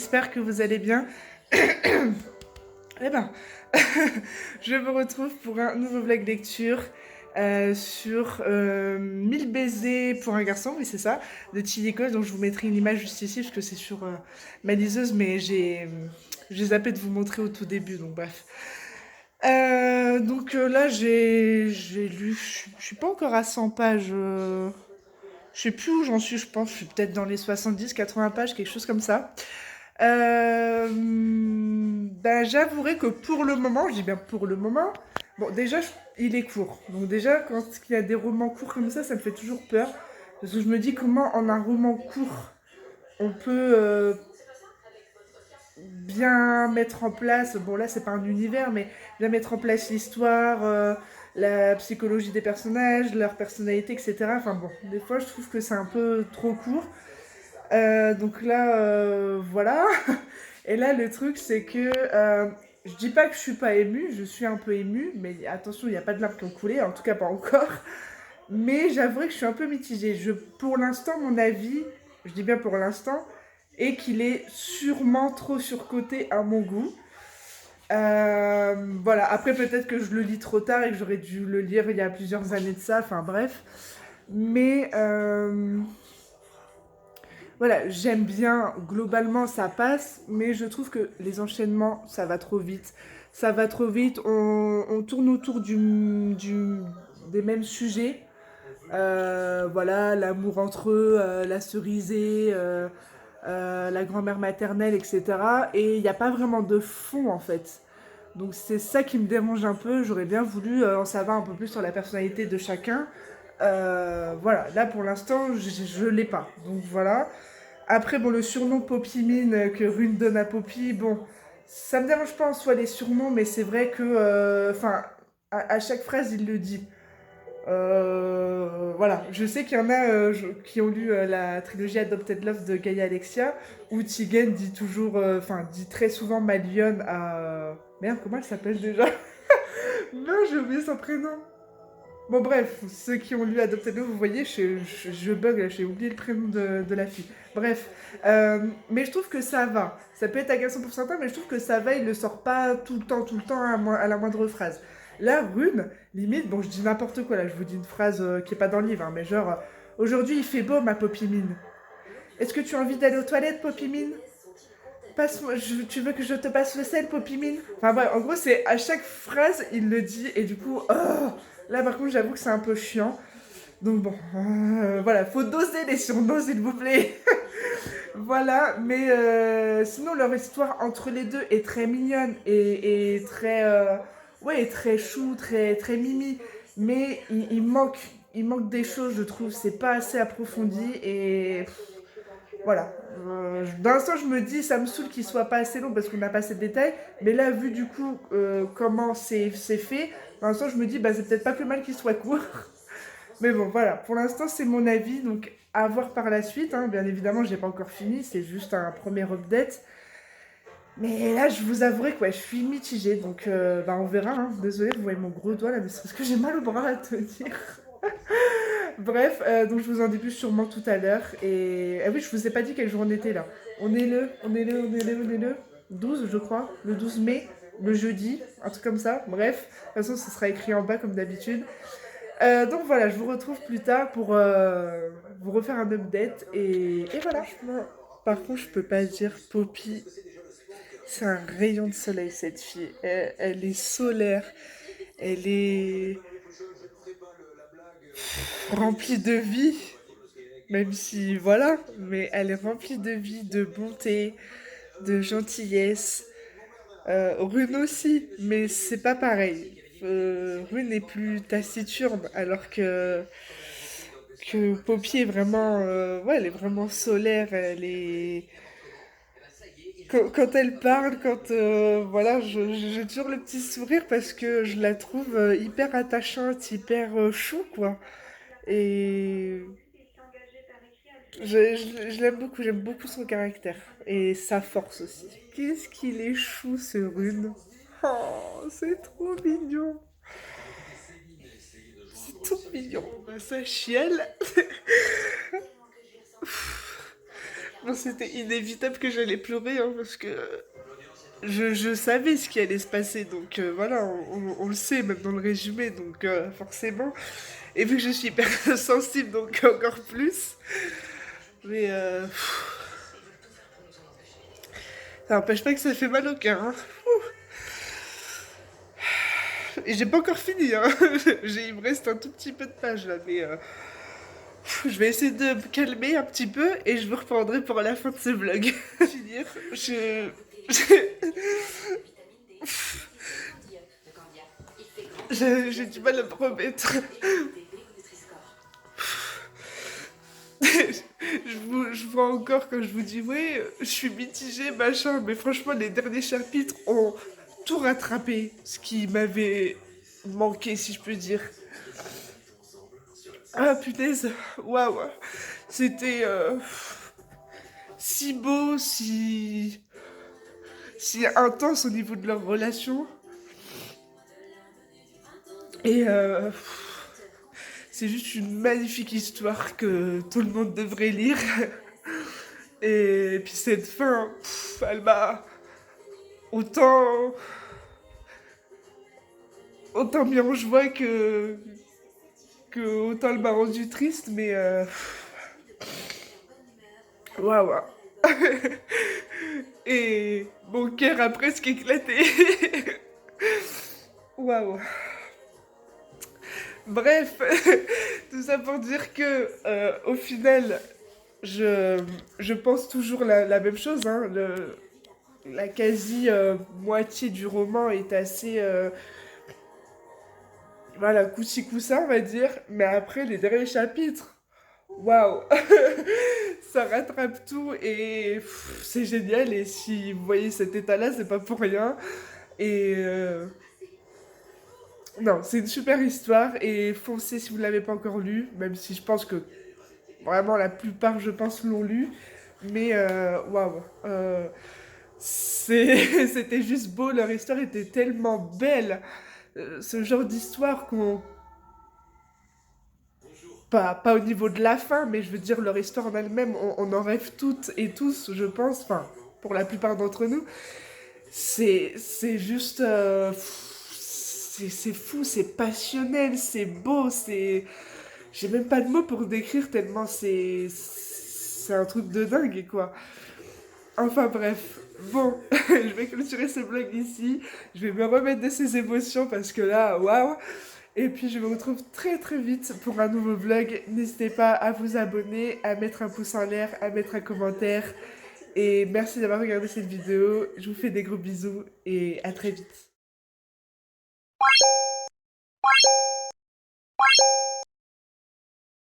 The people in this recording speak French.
j'espère que vous allez bien. Eh ben, je vous retrouve pour un nouveau vlog lecture sur 1000 baisers pour un garçon, oui c'est ça, de Chiliko. Donc je vous mettrai une image juste ici parce que c'est sur ma liseuse, mais j'ai zappé de vous montrer au tout début, donc bref. Là j'ai lu, je suis pas encore à 100 pages. Je sais plus où j'en suis, je pense. Je suis peut-être dans les 70-80 pages, quelque chose comme ça. J'avouerai que pour le moment, je dis bien pour le moment, bon, déjà, il est court. Donc, déjà, quand il y a des romans courts comme ça me fait toujours peur. Parce que je me dis comment, en un roman court, on peut bien mettre en place. Bon, là, c'est pas un univers, mais bien mettre en place l'histoire, la psychologie des personnages, leur personnalité, etc. Enfin, bon, des fois, je trouve que c'est un peu trop court. Voilà. Et là, le truc, c'est que je dis pas que je suis pas émue, je suis un peu émue, mais attention, il n'y a pas de larmes qui ont coulé, en tout cas pas encore. Mais j'avoue que je suis un peu mitigée. Pour l'instant, mon avis, je dis bien pour l'instant, est qu'il est sûrement trop surcoté à mon goût. Voilà, après peut-être que je le lis trop tard et que j'aurais dû le lire il y a plusieurs années de ça, enfin bref. Mais voilà, j'aime bien, globalement ça passe, mais je trouve que les enchaînements, ça va trop vite. Ça va trop vite, on tourne autour des mêmes sujets. Voilà, l'amour entre eux, la cerisée, la grand-mère maternelle, etc. Et il n'y a pas vraiment de fond en fait. Donc c'est ça qui me dérange un peu, j'aurais bien voulu en savoir un peu plus sur la personnalité de chacun. Voilà, là pour l'instant, je l'ai pas. Donc voilà. Après, bon, le surnom Poppy Mine que Rune donne à Poppy, bon, ça me dérange pas en soi les surnoms, mais c'est vrai que, enfin, à chaque phrase, il le dit. Voilà, je sais qu'il y en a qui ont lu la trilogie Adopted Love de Gaia Alexia, où Tigen dit toujours, enfin, dit très souvent Malion à... Merde, comment elle s'appelle déjà? Non, j'ai oublié son prénom. Bon bref, ceux qui ont lu Adopted Love, vous voyez, je bug là, j'ai oublié le prénom de la fille. Bref, mais je trouve que ça va. Ça peut être agaçant pour certains, mais je trouve que ça va, il le sort pas tout le temps à la moindre phrase. Là, Rune, limite, bon je dis n'importe quoi là, je vous dis une phrase qui est pas dans le livre, hein, mais genre, aujourd'hui il fait beau ma Poppy-mine. Est-ce que tu as envie d'aller aux toilettes, Poppy-mine? Tu veux que je te passe le sel, Poppy-mine? Enfin bref, en gros, c'est à chaque phrase, il le dit, et du coup, oh, là par contre, j'avoue que c'est un peu chiant. Donc bon, voilà, faut doser les surnoms, s'il vous plaît. Voilà, mais sinon, leur histoire entre les deux est très mignonne et très, ouais, très chou, très mimi. Mais il manque des choses, je trouve. C'est pas assez approfondi et voilà. Dans l'instant, je me dis, ça me saoule qu'il soit pas assez long parce qu'on n'a pas assez de détails. Mais là, vu du coup comment c'est fait, dans l'instant, je me dis, bah, c'est peut-être pas plus mal qu'il soit court. Mais bon, voilà. Pour l'instant, c'est mon avis. Donc, à voir par la suite. Hein. Bien évidemment, j'ai pas encore fini. C'est juste un premier update. Mais là, je vous avouerai que ouais, je suis mitigée. Donc, bah, on verra. Hein. Désolée, vous voyez mon gros doigt là, mais c'est parce que j'ai mal au bras à tenir. Bref, donc je vous en dis plus sûrement tout à l'heure. Et ah oui, je vous ai pas dit quel jour on était là. On est le 12, je crois. Le 12 mai, le jeudi, un truc comme ça. Bref, de toute façon, ce sera écrit en bas comme d'habitude. Donc voilà, je vous retrouve plus tard pour vous refaire un update. Et voilà. Par contre, je peux pas dire Poppy. C'est un rayon de soleil, cette fille. Elle est solaire. Elle est remplie de vie. Même si, voilà, mais elle est remplie de vie, de bonté, de gentillesse. Rune aussi, mais c'est pas pareil. Rune est plus taciturne, alors que Poppy est vraiment, ouais, elle est vraiment solaire. Elle est quand elle parle, voilà, j'ai toujours le petit sourire parce que je la trouve hyper attachante, hyper chou, quoi. Et je l'aime beaucoup, j'aime beaucoup son caractère et sa force aussi. Qu'est-ce qu'il est chou ce Rune. Oh, c'est trop mignon. C'est tout mignon. Sa chienne. Bon, c'était inévitable que j'allais pleurer, hein, parce que je savais ce qui allait se passer, donc voilà, on le sait, même dans le résumé, donc forcément. Et vu que je suis hyper sensible, donc encore plus. Mais ça n'empêche pas que ça fait mal au cœur, hein. Et j'ai pas encore fini, hein. Il me reste un tout petit peu de page là, mais je vais essayer de me calmer un petit peu et je vous reprendrai pour la fin de ce vlog. Finir, j'ai du mal à me remettre. Je vois encore quand je vous dis, ouais, je suis mitigée, machin, mais franchement, les derniers chapitres ont tout rattrapé, ce qui m'avait manqué, si je peux dire. Ah punaise, waouh, c'était si beau, si intense au niveau de leur relation. Et c'est juste une magnifique histoire que tout le monde devrait lire. Et puis cette fin, elle m'a autant, autant mis en joie que autant elle m'a rendu triste, mais waouh. Et mon cœur a presque éclaté. Waouh. Bref, tout ça pour dire que au final, je pense toujours la même chose, hein. La quasi moitié du roman est assez voilà, coup-ci coup-ça, on va dire. Mais après, les derniers chapitres, waouh, ça rattrape tout et c'est génial. Et si vous voyez cet état-là, c'est pas pour rien. Et non, c'est une super histoire et foncez si vous l'avez pas encore lu, même si je pense que vraiment la plupart, je pense, l'ont lu. Mais waouh, c'était juste beau, leur histoire était tellement belle. Ce genre d'histoire qu'on, pas au niveau de la fin, mais je veux dire, leur histoire en elle-même, on en rêve toutes et tous, je pense, enfin, pour la plupart d'entre nous. C'est juste. C'est fou, c'est passionnel, c'est beau, c'est. J'ai même pas de mots pour décrire tellement c'est. C'est un truc de dingue, quoi. Enfin bref. Bon, je vais clôturer ce vlog ici. Je vais me remettre de ces émotions parce que là, waouh! Et puis je vous retrouve très très vite pour un nouveau vlog. N'hésitez pas à vous abonner, à mettre un pouce en l'air, à mettre un commentaire. Et merci d'avoir regardé cette vidéo. Je vous fais des gros bisous et à très vite.